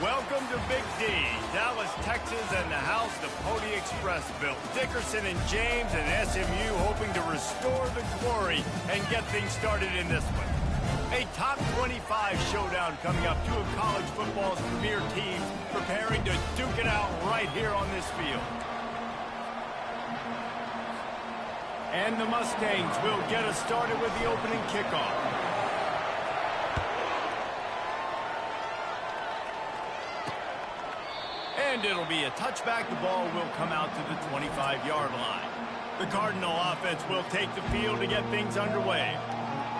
Welcome to Big D, Dallas, Texas, and the house the Pony Express built. Dickerson and James and SMU hoping to restore the glory and get things started in this one. A top 25 showdown coming up. Two of college football's premier teams preparing to duke it out right here on this field. And the Mustangs will get us started with the opening kickoff. And it'll be a touchback. The ball will come out to the 25-yard line. The Cardinal offense will take the field to get things underway.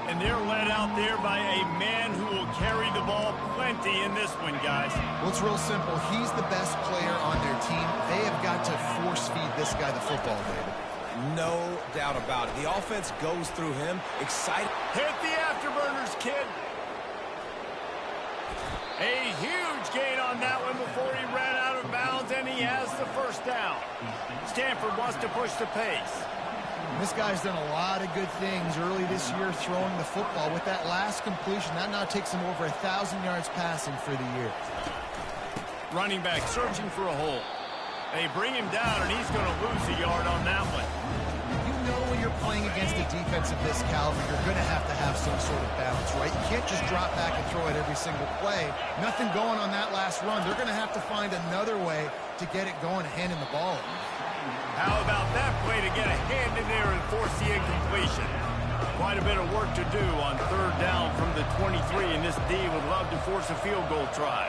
And they're led out there by a man who will carry the ball plenty in this one, guys. Well, it's real simple. He's the best player on their team. They have got to force-feed this guy the football, David. No doubt about it. The offense goes through him. Excited. Hit the afterburners, kid. A huge gain on that one before he ran out of bounds, and he has the first down. Stanford wants to push the pace. This guy's done a lot of good things early this year throwing the football. With that last completion, that now takes him over 1,000 yards passing for the year. Running back searching for a hole. They bring him down, and he's going to lose a yard on that one. You know when you're playing against a defense of this caliber, you're going to have some sort of balance, right? You can't just drop back and throw it every single play. Nothing going on that last run. They're going to have to find another way to get it going and handing the ball. How about that play to get a hand in there and force the incompletion? Quite a bit of work to do on third down from the 23, and this D would love to force a field goal try.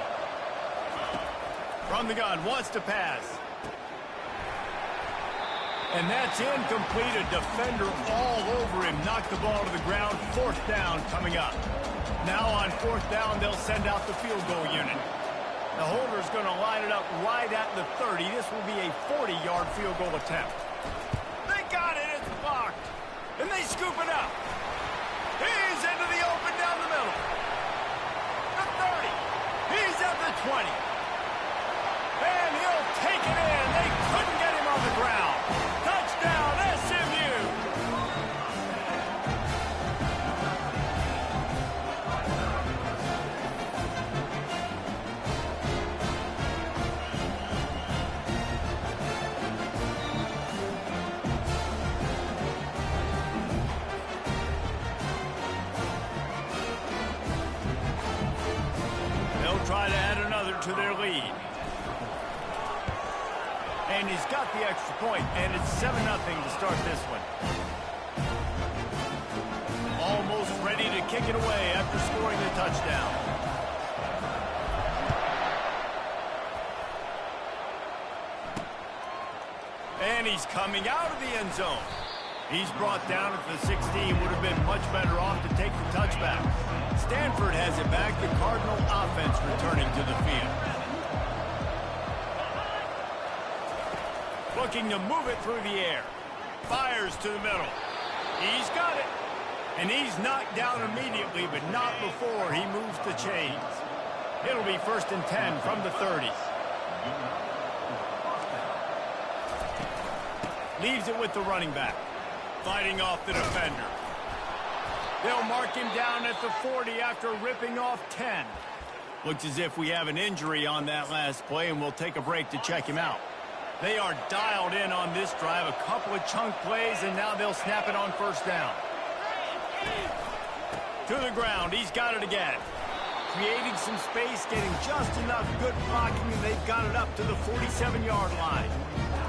From the gun, wants to pass. And that's incomplete. A defender all over him. Knocked the ball to the ground. Fourth down coming up. Now on fourth down, they'll send out the field goal unit. The holder's going to line it up right at the 30. This will be a 40-yard field goal attempt. They got it. It's blocked. And they scoop it up. He's into the open down the middle. The 30. He's at the 20. And he'll take it in. They couldn't get him on the ground. Touchdown, SMU. They'll try to add another to their lead. And he's got the extra point, and it's 7-0 to start this one. Almost ready to kick it away after scoring the touchdown. And he's coming out of the end zone. He's brought down at the 16. Would have been much better off to take the touchback. Stanford has it back. The Cardinal offense returning to the field. Looking to move it through the air. Fires to the middle. He's got it. And he's knocked down immediately, but not before he moves the chains. It'll be 1st and 10 from the 30. Leaves it with the running back. Fighting off the defender. They'll mark him down at the 40 after ripping off 10. Looks as if we have an injury on that last play, and we'll take a break to check him out. They are dialed in on this drive. A couple of chunk plays, and now they'll snap it on first down. To the ground. He's got it again. Creating some space, getting just enough good blocking, and they've got it up to the 47-yard line.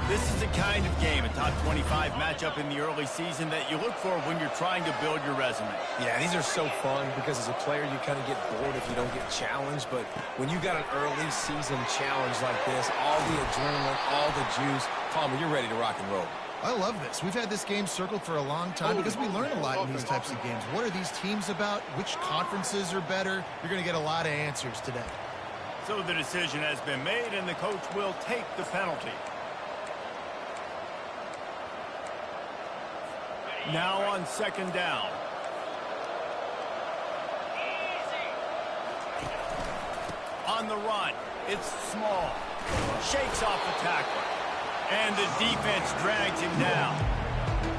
This is the kind of game, a top 25 matchup in the early season, that you look for when you're trying to build your resume. Yeah, these are so fun because as a player, you kind of get bored if you don't get challenged. But when you got an early season challenge like this, all the adrenaline, all the juice, Palmer, you're ready to rock and roll. I love this. We've had this game circled for a long time because we learn a lot in these types of games. What are these teams about? Which conferences are better? You're going to get a lot of answers today. So the decision has been made, and the coach will take the penalty. Now on second down. On the run. It's small. Shakes off the tackler. And the defense drags him down.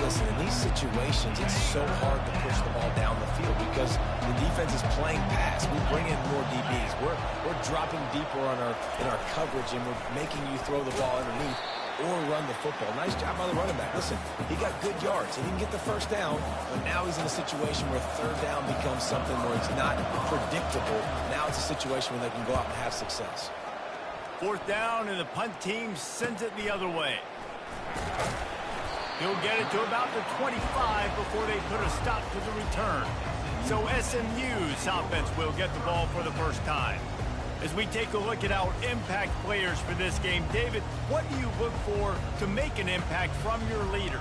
Listen, in these situations, it's so hard to push the ball down the field because the defense is playing pass. We bring in more DBs. We're dropping deeper in our coverage, and we're making you throw the ball underneath or run the football. Nice job by the running back. Listen, he got good yards. He didn't get the first down, but now he's in a situation where third down becomes something where it's not predictable. Now it's a situation where they can go out and have success. Fourth down, and the punt team sends it the other way. He'll get it to about the 25 before they put a stop to the return. So SMU's offense will get the ball for the first time. As we take a look at our impact players for this game, David, what do you look for to make an impact from your leaders?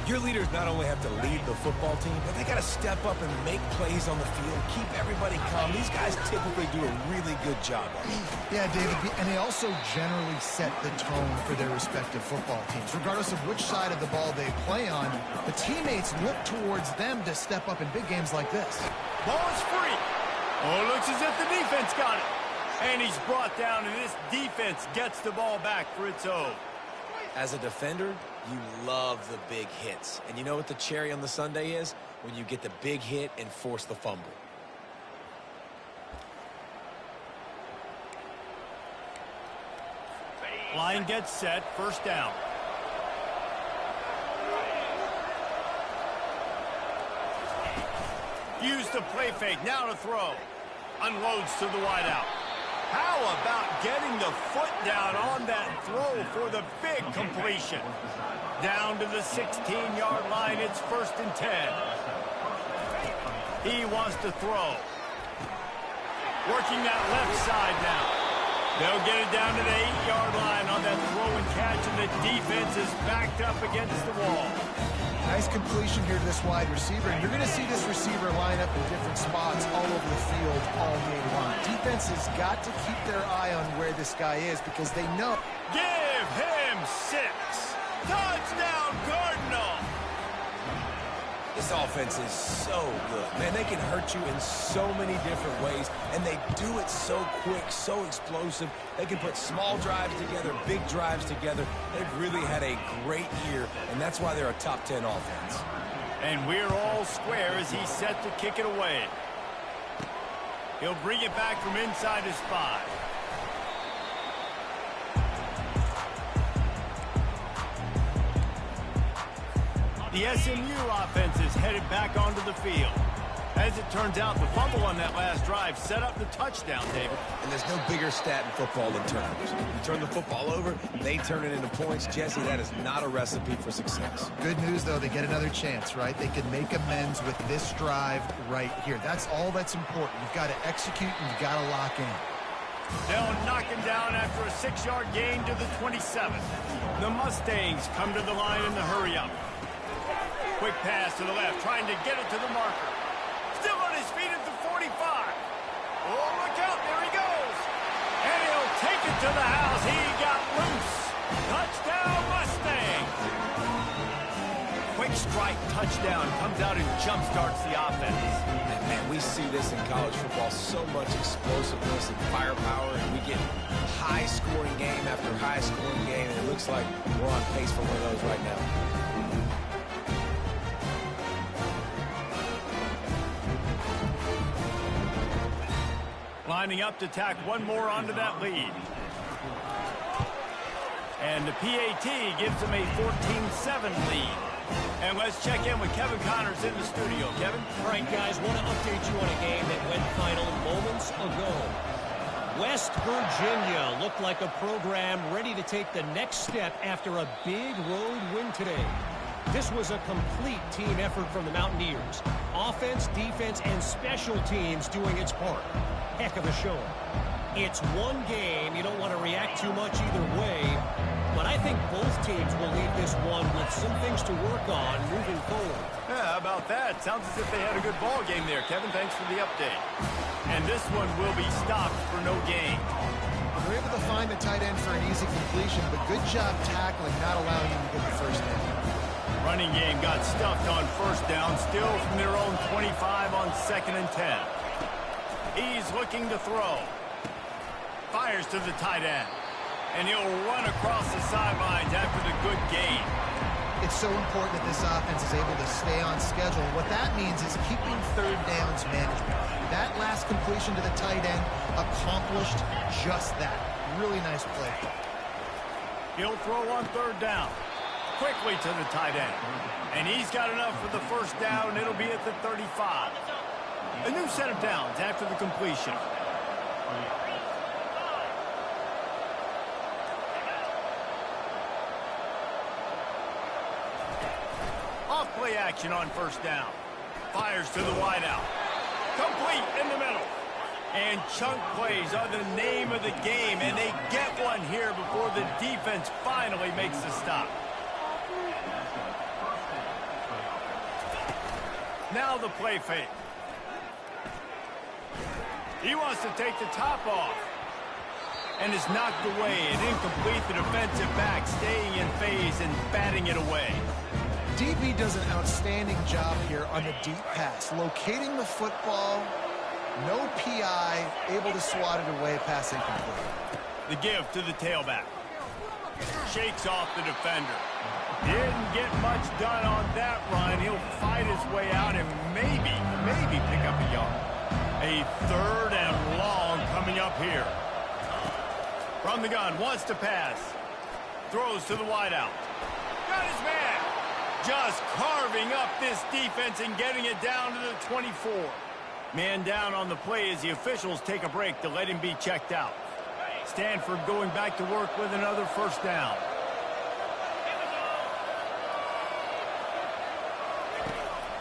Your leaders not only have to lead the football team, but they got to step up and make plays on the field, keep everybody calm. These guys typically do a really good job of it. Yeah, David, and they also generally set the tone for their respective football teams. Regardless of which side of the ball they play on, the teammates look towards them to step up in big games like this. Ball is free. Oh, it looks as if the defense got it. And he's brought down, and this defense gets the ball back for its own. As a defender, you love the big hits. And you know what the cherry on the sundae is? When you get the big hit and force the fumble. Line gets set, first down. Use the play fake, now to throw. Unloads to the wideout. How about getting the foot down on that throw for the big completion? Down to the 16-yard line, it's 1st and 10. He wants to throw. Working that left side now. They'll get it down to the 8-yard line on that throw and catch, and the defense is backed up against the wall. Nice completion here to this wide receiver, and you're going to see this receiver line up in different spots all over the field all game long. Defense has got to keep their eye on where this guy is because they know. Give him 6. Touchdown, Cardinal. This offense is so good. Man, they can hurt you in so many different ways, and they do it so quick, so explosive. They can put small drives together, big drives together. They've really had a great year, and that's why they're a top 10 offense. And we're all square as he's set to kick it away. He'll bring it back from inside his 5. The SMU offense is headed back onto the field. As it turns out, the fumble on that last drive set up the touchdown, David. And there's no bigger stat in football than turnovers. You turn the football over, they turn it into points. Jesse, that is not a recipe for success. Good news, though, they get another chance, right? They can make amends with this drive right here. That's all that's important. You've got to execute and you've got to lock in. They'll knock him down after a 6-yard gain to the 27. The Mustangs come to the line in the hurry-up. Quick pass to the left, trying to get it to the marker. Still on his feet at the 45. Oh, look out, there he goes. And he'll take it to the house. He got loose. Touchdown, Mustangs. Quick strike touchdown comes out and jump-starts the offense. And man, we see this in college football, so much explosiveness and firepower, and we get high-scoring game after high-scoring game, and it looks like we're on pace for one of those right now. Lining up to tack one more onto that lead. And the PAT gives them a 14-7 lead. And let's check in with Kevin Connors in the studio. Kevin? All right, guys, want to update you on a game that went final moments ago. West Virginia looked like a program ready to take the next step after a big road win today. This was a complete team effort from the Mountaineers. Offense, defense, and special teams doing its part. Heck of a showing. It's one game. You don't want to react too much either way, but I think both teams will leave this one with some things to work on moving forward. Yeah, how about that? Sounds as if they had a good ball game there, Kevin. Thanks for the update. And this one will be stopped for no gain. They're able to find the tight end for an easy completion, but good job tackling, not allowing him to get the first down. Running game got stuffed on first down, still from their own 25 on 2nd and 10. He's looking to throw. Fires to the tight end. And he'll run across the sidelines after the good gain. It's so important that this offense is able to stay on schedule. What that means is keeping third downs management. That last completion to the tight end accomplished just that. Really nice play. He'll throw on third down. Quickly to the tight end. And he's got enough for the first down. It'll be at the 35. A new set of downs after the completion. Off-play action on first down. Fires to the wideout. Complete in the middle. And chunk plays are the name of the game, and they get one here before the defense finally makes the stop. Now the play fake. He wants to take the top off. And is knocked away and incomplete. The defensive back staying in phase and batting it away. DB does an outstanding job here on the deep pass. Locating the football, no PI, able to swat it away, pass incomplete. The give to the tailback. Shakes off the defender. Didn't get much done on that run. He'll fight his way out and maybe pick up a yard. A third and long coming up here. From the gun, wants to pass. Throws to the wideout. Got his man. Just carving up this defense and getting it down to the 24. Man down on the play as the officials take a break to let him be checked out. Stanford going back to work with another first down.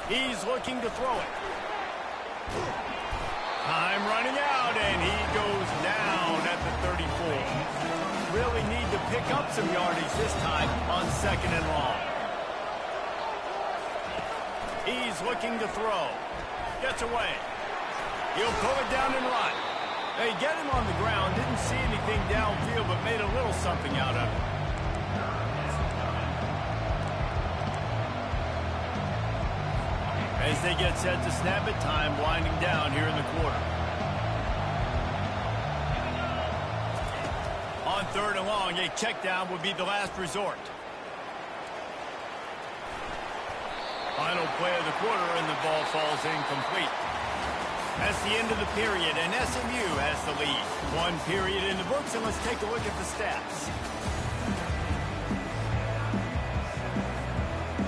He's looking to throw it. Time running out, and he goes down at the 34. Really need to pick up some yardage this time on second and long. He's looking to throw. Gets away. He'll pull it down and run. They get him on the ground. Didn't see anything downfield, but made a little something out of it. As they get set to snap it, time winding down here in the quarter. On third and long, a check down would be the last resort. Final play of the quarter, and the ball falls incomplete. That's the end of the period, and SMU has the lead. One period in the books, and let's take a look at the stats.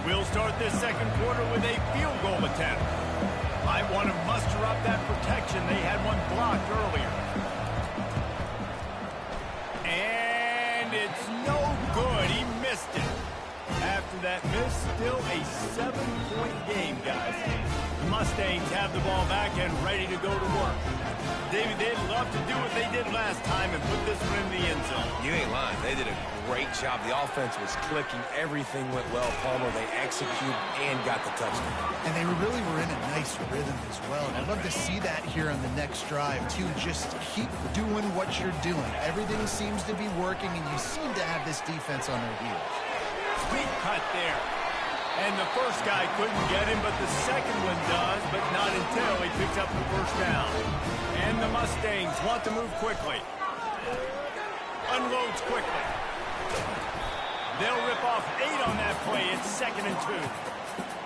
We'll start this second quarter with a field goal attempt. Might want to muster up that protection. They had one blocked earlier. And it's no good. He missed it. After that miss, still a 7-point game, guys. The Mustangs have the ball back and ready to go to work. David, they'd love to do what they did last time and put this one in the end zone. You ain't lying. They did a great job. The offense was clicking. Everything went well. Palmer, they executed and got the touchdown. And they really were in a nice rhythm as well. And I'd love to see that here on the next drive, too. Just keep doing what you're doing. Everything seems to be working, and you seem to have this defense on their heels. Sweet cut there. And the first guy couldn't get him, but the second one does, but not until he picks up the first down. And the Mustangs want to move quickly. Unloads quickly. They'll rip off 8 on that play. It's 2nd and 2.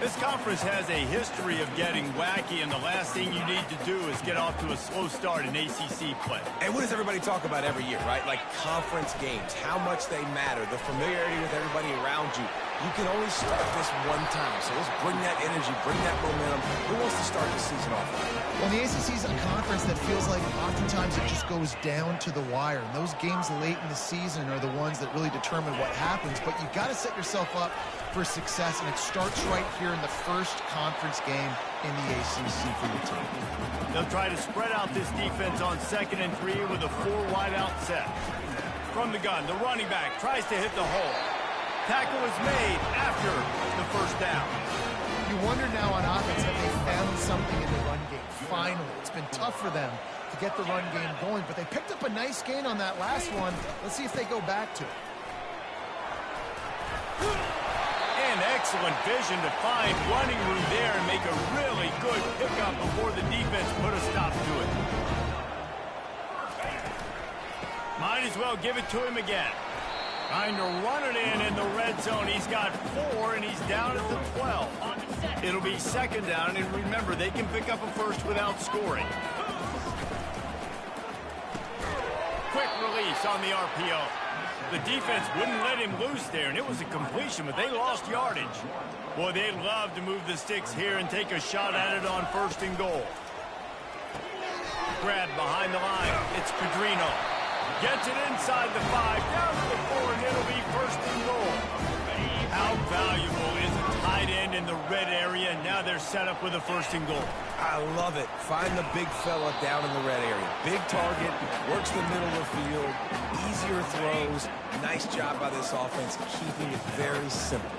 This conference has a history of getting wacky, and the last thing you need to do is get off to a slow start in ACC play. And what does everybody talk about every year, right? Like conference games, how much they matter, the familiarity with everybody around you. You can only start this one time, so let's bring that energy, bring that momentum. Who wants to start the season off right? Well, the ACC is a conference that feels like oftentimes it just goes down to the wire. And those games late in the season are the ones that really determine what happens. But you've got to set yourself up for success, and it starts right here in the first conference game in the ACC for your team. They'll try to spread out this defense on 2nd and 3 with a 4-wide-out set. From the gun, the running back tries to hit the hole. Tackle is made after the first down. You wonder now on offense if they found something in the run game. Finally, it's been tough for them to get the run game going, but they picked up a nice gain on that last one. Let's see if they go back to it. And excellent vision to find running room there and make a really good pickup before the defense put a stop to it. Might as well give it to him again. Trying to run it in the red zone. He's got 4, and he's down at the 12. It'll be second down, and remember, they can pick up a first without scoring. Quick release on the RPO. The defense wouldn't let him loose there, and it was a completion, but they lost yardage. Boy, they'd love to move the sticks here and take a shot at it on 1st and goal. Grab behind the line. It's Pedrino. Gets it inside the 5, down to the 4, and it'll be 1st and goal. How valuable is a tight end in the red area, and now they're set up with a 1st and goal. I love it. Find the big fella down in the red area. Big target, works the middle of the field, easier throws. Nice job by this offense, keeping it very simple.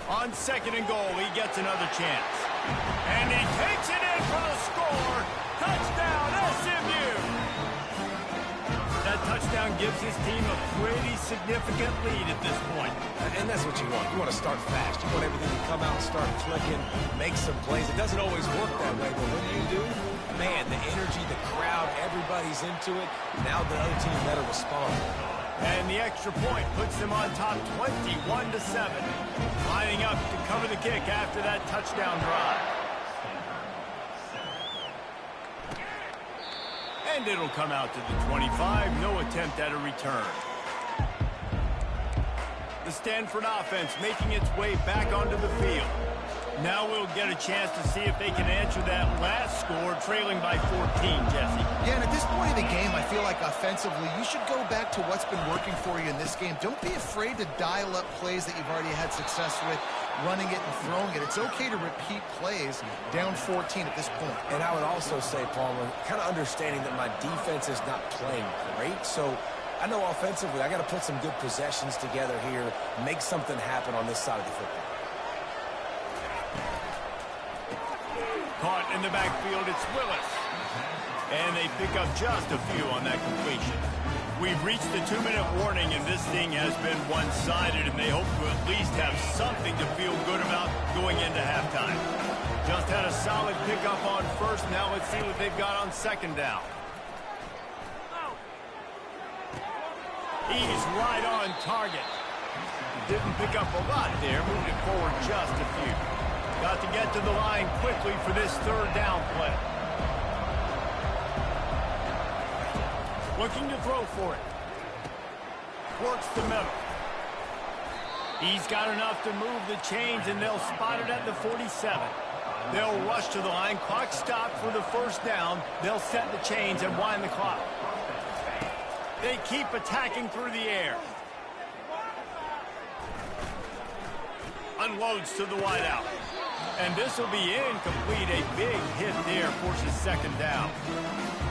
On 2nd and goal, he gets another chance. And he takes it in for the score. Touchdown, SMU! That touchdown gives his team a pretty significant lead at this point. And that's what you want. You want to start fast. You want everything to come out and start clicking, make some plays. It doesn't always work that way, but when you do, man, the energy, the crowd, everybody's into it. Now the other team better respond. And the extra point puts them on top 21-7. Lining up to cover the kick after that touchdown drive. And it'll come out to the 25. No attempt at a return. The Stanford offense making its way back onto the field. Now we'll get a chance to see if they can answer that last score, trailing by 14, Jesse. Yeah, and at this point of the game, I feel like offensively, you should go back to what's been working for you in this game. Don't be afraid to dial up plays that you've already had success with, running it and throwing it. It's okay to repeat plays down 14 at this point. And I would also say, Palmer, kind of understanding that my defense is not playing great, so I know offensively I got to put some good possessions together here, make something happen on this side of the football. Caught in the backfield, it's Willis. And they pick up just a few on that completion. We've reached the 2-minute warning, and this thing has been one-sided, and they hope to at least have something to feel good about going into halftime. Just had a solid pickup on 1st. Now let's see what they've got on 2nd down. He's right on target. Didn't pick up a lot there, moved it forward just a few. Got to get to the line quickly for this 3rd down play. Looking to throw for it. Works the middle. He's got enough to move the chains, and they'll spot it at the 47. They'll rush to the line. Clock stopped for the 1st down. They'll set the chains and wind the clock. They keep attacking through the air. Unloads to the wideout. And this will be incomplete. A big hit there forces 2nd down.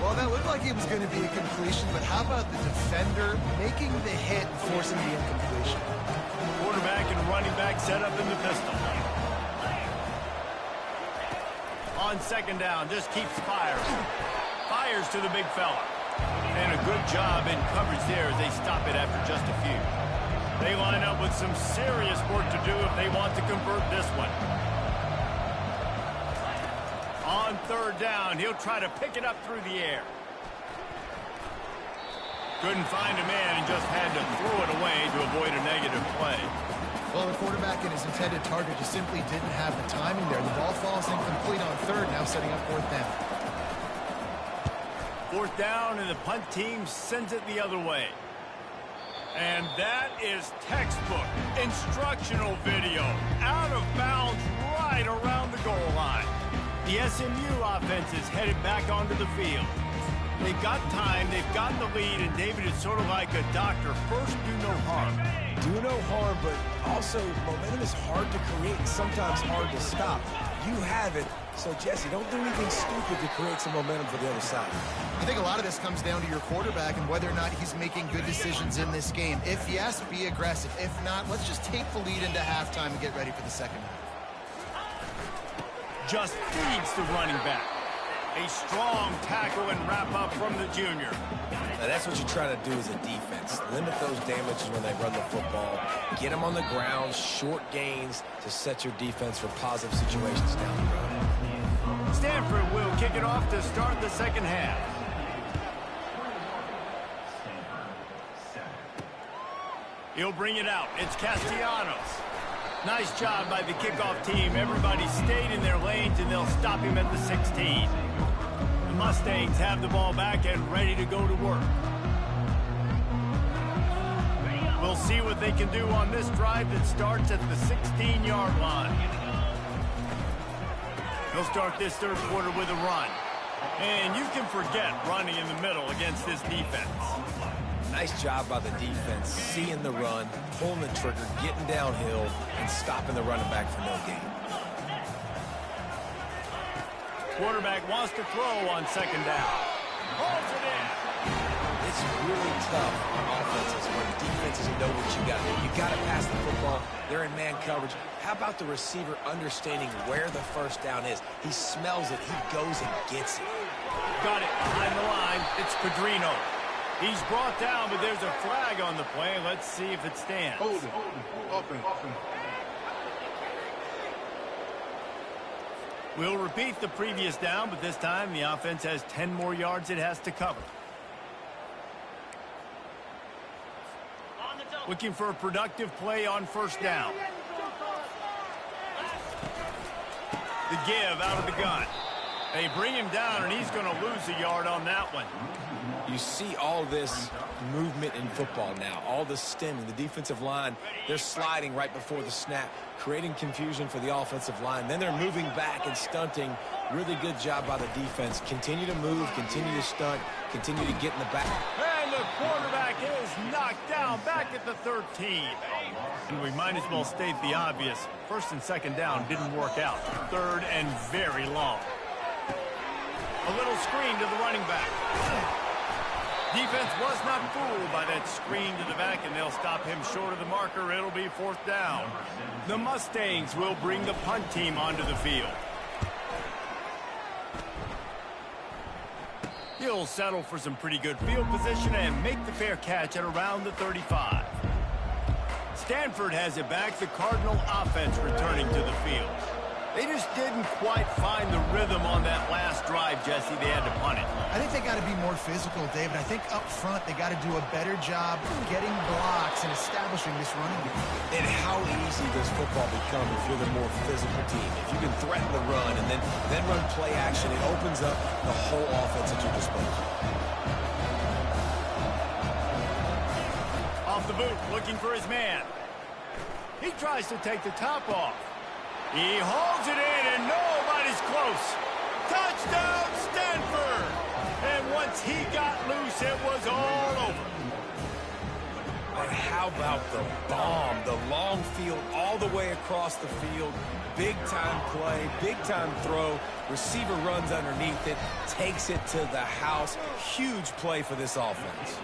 Well, that looked like it was going to be a completion, but how about the defender making the hit and forcing the incompletion? Quarterback and running back set up in the pistol. On 2nd down, just keeps firing. Fires to the big fella. And a good job in coverage there as they stop it after just a few. They line up with some serious work to do if they want to convert this one. On 3rd down, he'll try to pick it up through the air. Couldn't find a man and just had to throw it away to avoid a negative play. Well, the quarterback and his intended target just simply didn't have the timing there. The ball falls incomplete on 3rd, now setting up 4th down. 4th down, and the punt team sends it the other way. And that is textbook instructional video. Out of bounds right around the goal line. The SMU offense is headed back onto the field. They've got time, they've gotten the lead, and David is sort of like a doctor. First, do no harm. Do no harm, but also momentum is hard to create and sometimes hard to stop. You have it, so Jesse, don't do anything stupid to create some momentum for the other side. I think a lot of this comes down to your quarterback and whether or not he's making good decisions in this game. If yes, be aggressive. If not, let's just take the lead into halftime and get ready for the 2nd half. Just feeds the running back. A strong tackle and wrap up from the junior. Now that's what you try to do as a defense. Limit those damages when they run the football. Get them on the ground, short gains to set your defense for positive situations down the road. Stanford will kick it off to start the 2nd half. He'll bring it out. It's Castellanos. Nice job by the kickoff team. Everybody stayed in their lanes, and they'll stop him at the 16. The Mustangs have the ball back and ready to go to work. We'll see what they can do on this drive that starts at the 16-yard line. They'll start this third quarter with a run. And you can forget running in the middle against this defense. Nice job by the defense, seeing the run, pulling the trigger, getting downhill, and stopping the running back for no gain. Quarterback wants to throw on second down. Holds it in. It's really tough on offenses when defenses know what you got to do. You got to pass the football. They're in man coverage. How about the receiver understanding where the first down is? He smells it. He goes and gets it. Got it behind the line. It's Pedrino. He's brought down, but there's a flag on the play. Let's see if it stands. Hold it. Open. We'll repeat the previous down, but this time the offense has 10 more yards it has to cover. Looking for a productive play on first down. The give out of the gun. They bring him down, and he's going to lose a yard on that one. You see all this movement in football now, all the stemming. The defensive line, they're sliding right before the snap, creating confusion for the offensive line. Then they're moving back and stunting. Really good job by the defense. Continue to move, continue to stunt, continue to get in the back. And the quarterback is knocked down back at the 13. And we might as well state the obvious. First and second down didn't work out. Third and very long. A little screen to the running back. Defense was not fooled by that screen to the back, and they'll stop him short of the marker. It'll be fourth down. The Mustangs will bring the punt team onto the field. He'll settle for some pretty good field position and make the fair catch at around the 35. Stanford has it back. The Cardinal offense returning to the field. They just didn't quite find the rhythm on that last drive, Jesse. They had to punt it. I think they got to be more physical, David. I think up front they got to do a better job getting blocks and establishing this running game. And how easy does football become if you're the more physical team? If you can threaten the run and then run play action, it opens up the whole offense at your disposal. Off the boot, looking for his man. He tries to take the top off. He holds it in, and nobody's close. Touchdown, Stanford! And once he got loose, it was all over. But how about the bomb, the long field all the way across the field? Big-time play, big-time throw. Receiver runs underneath it, takes it to the house. Huge play for this offense.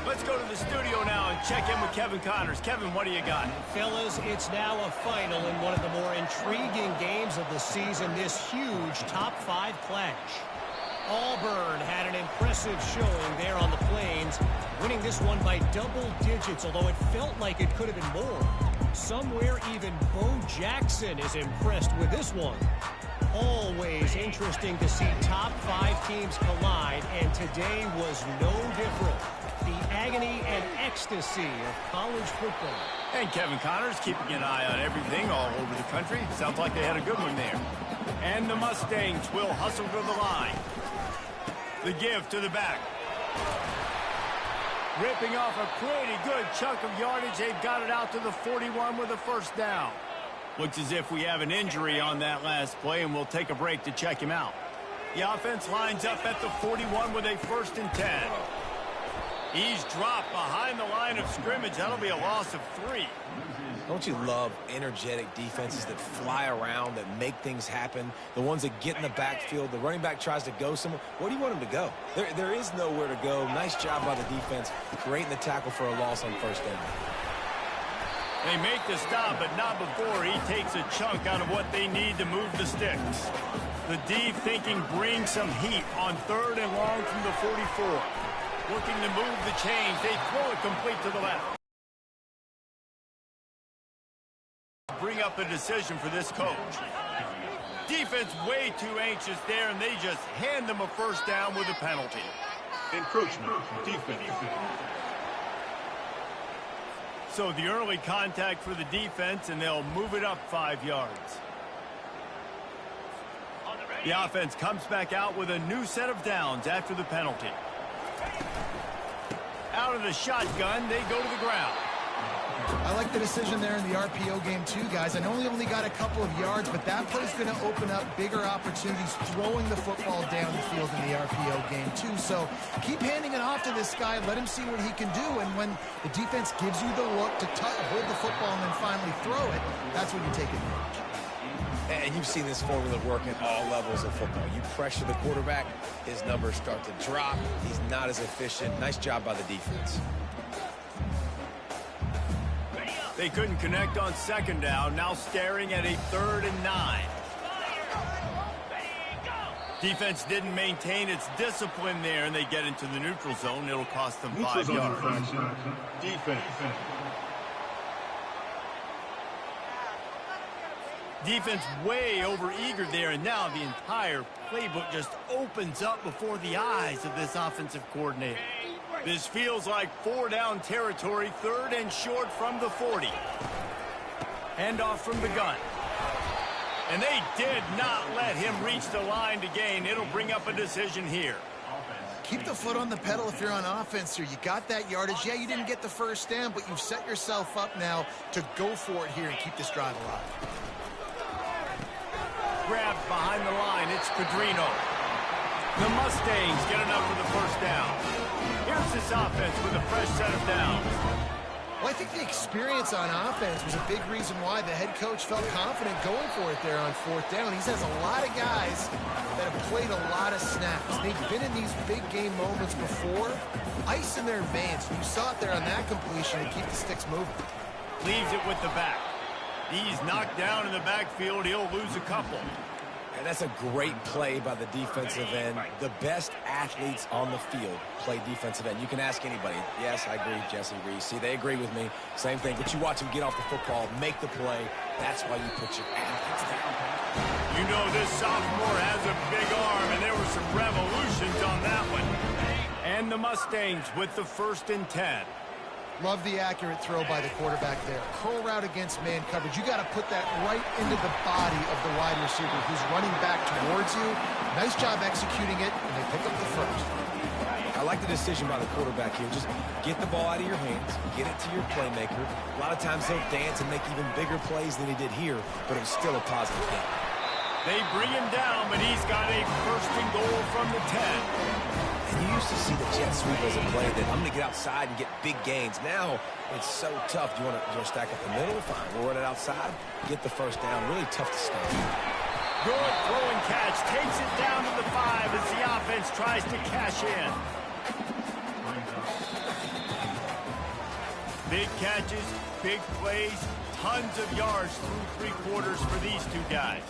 Let's go to the studio now and check in with Kevin Connors. Kevin, what do you got? Fellas, it's now a final in one of the more intriguing games of the season, this huge top-5 clash. Auburn had an impressive showing there on the Plains, winning this one by double digits, although it felt like it could have been more. Somewhere even Bo Jackson is impressed with this one. Always interesting to see top-5 teams collide, and today was no different. The agony and ecstasy of college football. And Kevin Connors keeping an eye on everything all over the country. Sounds like they had a good one there. And the Mustangs will hustle to the line. The give to the back. Ripping off a pretty good chunk of yardage. They've got it out to the 41 with a first down. Looks as if we have an injury on that last play, and we'll take a break to check him out. The offense lines up at the 41 with a first and 10. He's dropped behind the line of scrimmage. That'll be a loss of 3. Don't you love energetic defenses that fly around, that make things happen? The ones that get in the backfield, the running back tries to go somewhere. Where do you want him to go? There is nowhere to go. Nice job by the defense, creating the tackle for a loss on first down. They make the stop, but not before he takes a chunk out of what they need to move the sticks. The D thinking bring some heat on third and long from the 44. Looking to move the chains. They throw it complete to the left. Bring up a decision for this coach. Defense way too anxious there, and they just hand them a first down with a penalty. Encroachment. Defense. So the early contact for the defense, and they'll move it up 5 yards. The offense comes back out with a new set of downs after the penalty. Out of the shotgun, they go to the ground. I like the decision there in the RPO game too, guys. I know he only got a couple of yards, but that play is going to open up bigger opportunities throwing the football down the field in the RPO game too. So keep handing it off to this guy. Let him see what he can do. And when the defense gives you the look to hold the football and then finally throw it, that's when you take advantage. And you've seen this formula work at all levels of football. You pressure the quarterback, his numbers start to drop. He's not as efficient. Nice job by the defense. They couldn't connect on second down, now staring at a 3rd and 9. Defense didn't maintain its discipline there, and they get into the neutral zone. It'll cost them 5 yards. Defense. Defense way over eager there, and now the entire playbook just opens up before the eyes of this offensive coordinator. This feels like 4-down territory, 3rd and short from the 40. Handoff from the gun. And they did not let him reach the line to gain. It'll bring up a decision here. Keep the foot on the pedal if you're on offense here. You got that yardage. Yeah, you didn't get the first down, but you've set yourself up now to go for it here and keep this drive alive. Grabbed behind the line, it's Pedrino. The Mustangs get enough for the first down. Here's this offense with a fresh set of downs. Well, I think the experience on offense was a big reason why the head coach felt confident going for it there on 4th down. He has a lot of guys that have played a lot of snaps. They've been in these big game moments before. Ice in their veins. You saw it there on that completion and keep the sticks moving. Leaves it with the back. He's knocked down in the backfield. He'll lose a couple. And that's a great play by the defensive end. The best athletes on the field play defensive end. You can ask anybody. Yes, I agree, Jesse Reese. See, they agree with me. Same thing. But you watch them get off the football, make the play. That's why you put your athletes down. You know this sophomore has a big arm, and there were some revolutions on that one. And the Mustangs with the 1st and 10. Love the accurate throw by the quarterback there. Curl route against man coverage. You got to put that right into the body of the wide receiver who's running back towards you. Nice job executing it, and they pick up the first. I like the decision by the quarterback here. Just get the ball out of your hands, get it to your playmaker. A lot of times they'll dance and make even bigger plays than he did here, but it was still a positive hit. They bring him down, but he's got a 1st and goal from the 10. And you used to see the jet sweep as a play that I'm going to get outside and get big gains. Now it's so tough. Do you want to stack up the middle? Fine. We'll run it outside. Get the first down. Really tough to stop. Good throw and catch. Takes it down to the 5 as the offense tries to cash in. Big catches, big plays, tons of yards through 3 quarters for these two guys.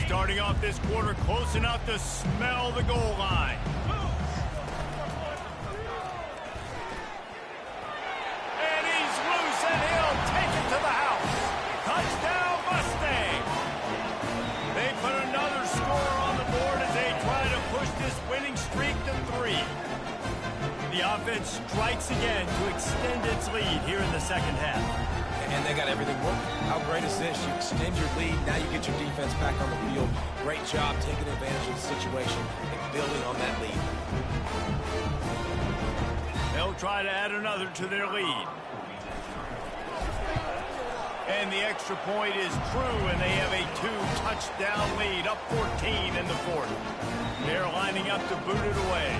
Starting off this quarter close enough to smell the goal line. And he's loose, and he'll take it to the house. Touchdown, Mustang. They put another score on the board as they try to push this winning streak to 3. The offense strikes again to extend its lead here in the second half. And they got everything working. How great is this? You extend your lead. Now you get your defense back on the field. Great job taking advantage of the situation and building on that lead. They'll try to add another to their lead. And the extra point is true, and they have a 2-touchdown lead, up 14 in the 4th. They're lining up to boot it away.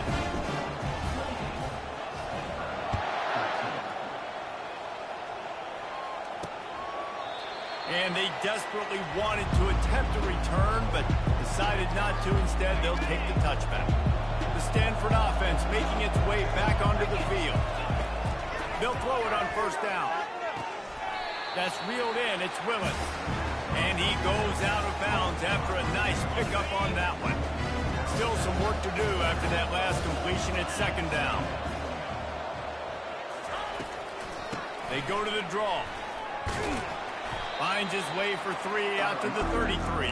And they desperately wanted to attempt a return, but decided not to. Instead, they'll take the touchback. The Stanford offense making its way back onto the field. They'll throw it on 1st down. That's reeled in. It's Willis. And he goes out of bounds after a nice pickup on that one. Still some work to do after that last completion at 2nd down. They go to the draw. Finds his way for 3 out to the 33.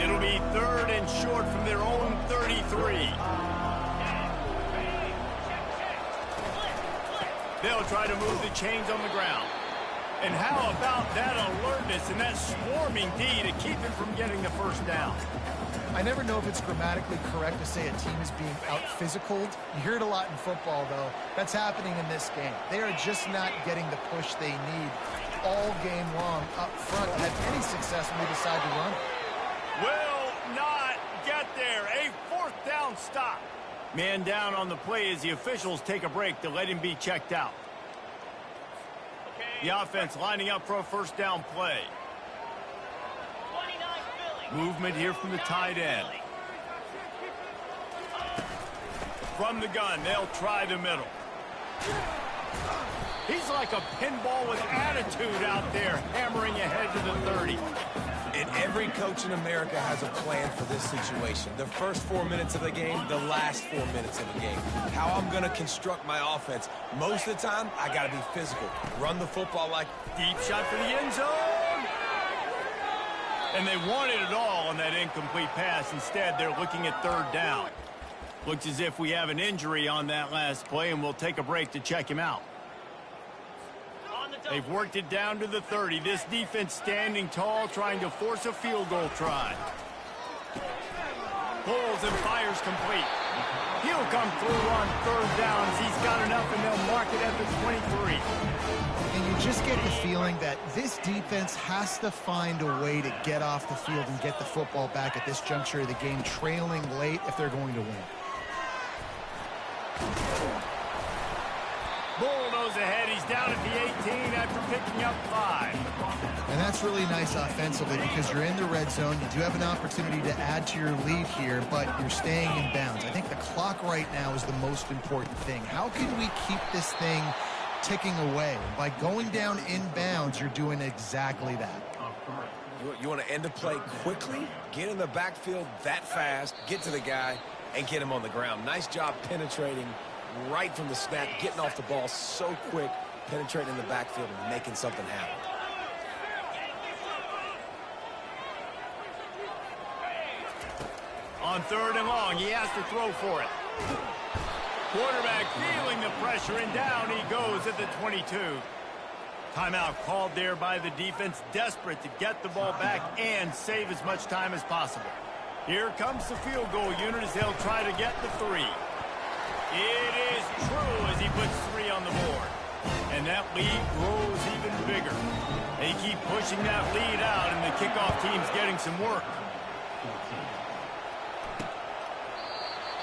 It'll be 3rd and short from their own 33. They'll try to move the chains on the ground. And how about that alertness and that swarming D to keep him from getting the first down? I never know if it's grammatically correct to say a team is being out-physicaled. You hear it a lot in football, though. That's happening in this game. They are just not getting the push they need all game long up front to have any success when they decide to run. Will not get there. A 4th down stop. Man down on the play as the officials take a break to let him be checked out. The offense lining up for a 1st down play. Movement here from the tight end. From the gun, they'll try the middle. He's like a pinball with attitude out there, hammering ahead to the 30. And every coach in America has a plan for this situation. The first 4 minutes of the game, the last 4 minutes of the game. How I'm going to construct my offense. Most of the time, I got to be physical. Run the football like deep shot for the end zone. And they wanted it all on that incomplete pass. Instead, they're looking at 3rd down. Looks as if we have an injury on that last play, and we'll take a break to check him out. They've worked it down to the 30. This defense standing tall, trying to force a field goal try. Pulls and fires complete. He'll come through on 3rd downs. He's got enough, and they'll mark it at the 23. And you just get the feeling that this defense has to find a way to get off the field and get the football back at this juncture of the game, trailing late if they're going to win. Bulldoze ahead. He's down at the 18 after picking up 5. And that's really nice offensively because you're in the red zone. You do have an opportunity to add to your lead here, but you're staying in bounds. I think the clock right now is the most important thing. How can we keep this thing ticking away? By going down in bounds, you're doing exactly that. You want to end the play quickly, get in the backfield that fast, get to the guy, and get him on the ground. Nice job penetrating right from the snap, getting off the ball so quick, penetrating in the backfield and making something happen. On 3rd and long, he has to throw for it. Quarterback feeling the pressure, and down he goes at the 22. Timeout called there by the defense, desperate to get the ball back and save as much time as possible. Here comes the field goal unit as they'll try to get the 3. It is true as he puts 3 on the board. And that lead grows even bigger. They keep pushing that lead out, and the kickoff team's getting some work.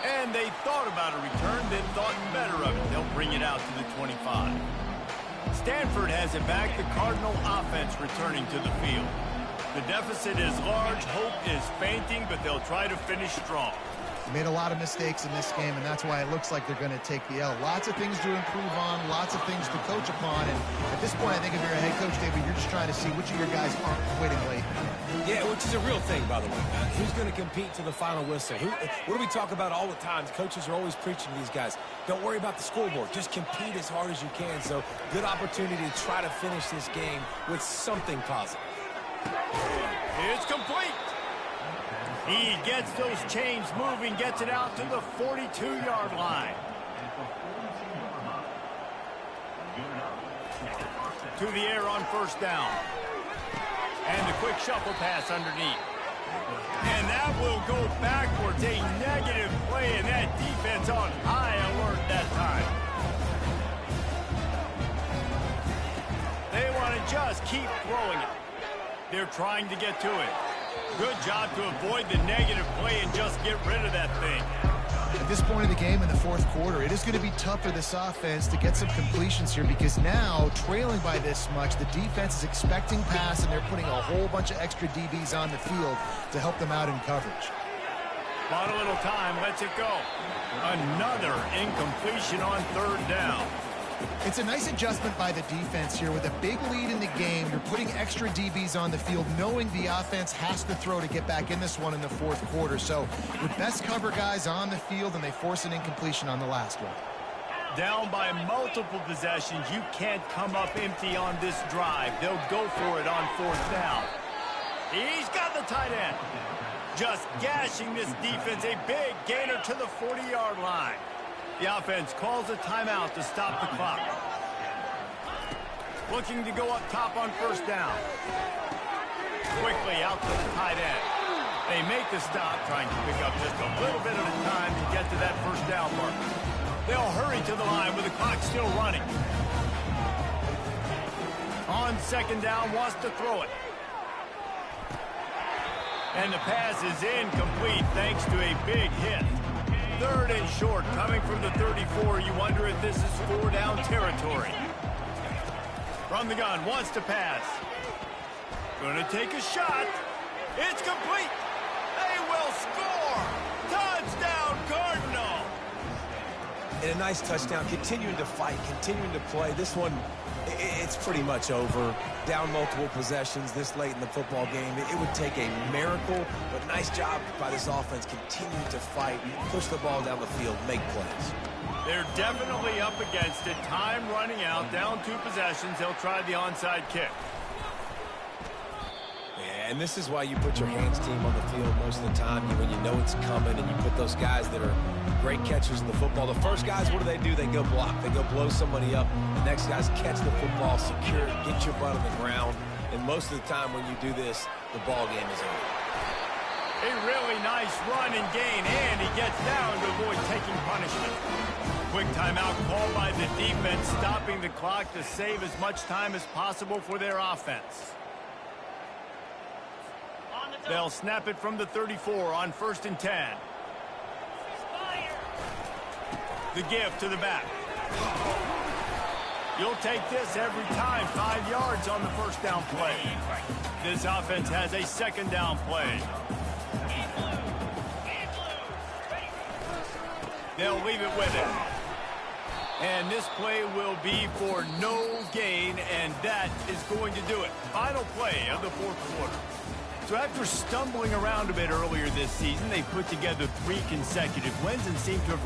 And they thought about a return, then thought better of it. They'll bring it out to the 25. Stanford has it back. The Cardinal offense returning to the field. The deficit is large. Hope is fainting, but they'll try to finish strong. Made a lot of mistakes in this game, and that's why it looks like they're going to take the L. Lots of things to improve on, lots of things to coach upon, and at this point, I think if you're a head coach, David, you're just trying to see which of your guys aren't quitting late. Yeah, which is a real thing, by the way. Who's going to compete to the final whistle? What do we talk about all the time? Coaches are always preaching to these guys. Don't worry about the scoreboard. Just compete as hard as you can. So, good opportunity to try to finish this game with something positive. It's complete. He gets those chains moving, gets it out to the 42-yard line. To the air on 1st down. And the quick shuffle pass underneath. And that will go backwards. A negative play, and that defense on high alert that time. They want to just keep throwing it. They're trying to get to it. Good job to avoid the negative play and just get rid of that thing. At this point in the game in the 4th quarter, it is going to be tough for this offense to get some completions here because now, trailing by this much, the defense is expecting pass, and they're putting a whole bunch of extra DBs on the field to help them out in coverage. Bought a little time, lets it go. Another incompletion on 3rd down. It's a nice adjustment by the defense here. With a big lead in the game, you're putting extra DBs on the field, knowing the offense has to throw to get back in this one in the 4th quarter. So your best cover guys on the field, and they force an incompletion on the last one. Down by multiple possessions, you can't come up empty on this drive. They'll go for it on 4th down. He's got the tight end. Just gashing this defense, a big gainer to the 40-yard line. The offense calls a timeout to stop the clock. Looking to go up top on 1st down. Quickly out to the tight end. They make the stop, trying to pick up just a little bit at a time to get to that 1st down mark. They'll hurry to the line with the clock still running. On 2nd down, wants to throw it. And the pass is incomplete thanks to a big hit. 3rd and short coming from the 34. You wonder if this is 4-down territory. From the gun, wants to pass. Going to take a shot. It's complete. They will score. Touchdown, Cardinal. And a nice touchdown, continuing to fight, continuing to play. This one, it's pretty much over. Down multiple possessions this late in the football game. It would take a miracle, but nice job by this offense continuing to fight, push the ball down the field, make plays. They're definitely up against it. Time running out, down 2 possessions. They'll try the onside kick. And this is why you put your hands team on the field most of the time when you know it's coming, and you put those guys that are great catchers in the football. The first guys, what do? They go block. They go blow somebody up. The next guys catch the football, secure it, get your butt on the ground. And most of the time when you do this, the ball game is over. A really nice run and gain, and he gets down to avoid taking punishment. Quick timeout called by the defense, stopping the clock to save as much time as possible for their offense. They'll snap it from the 34 on 1st and 10. The give to the back. You'll take this every time. 5 yards on the 1st down play. This offense has a 2nd down play. They'll leave it with it. And this play will be for no gain, and that is going to do it. Final play of the 4th quarter. So after stumbling around a bit earlier this season, they put together 3 consecutive wins and seem to have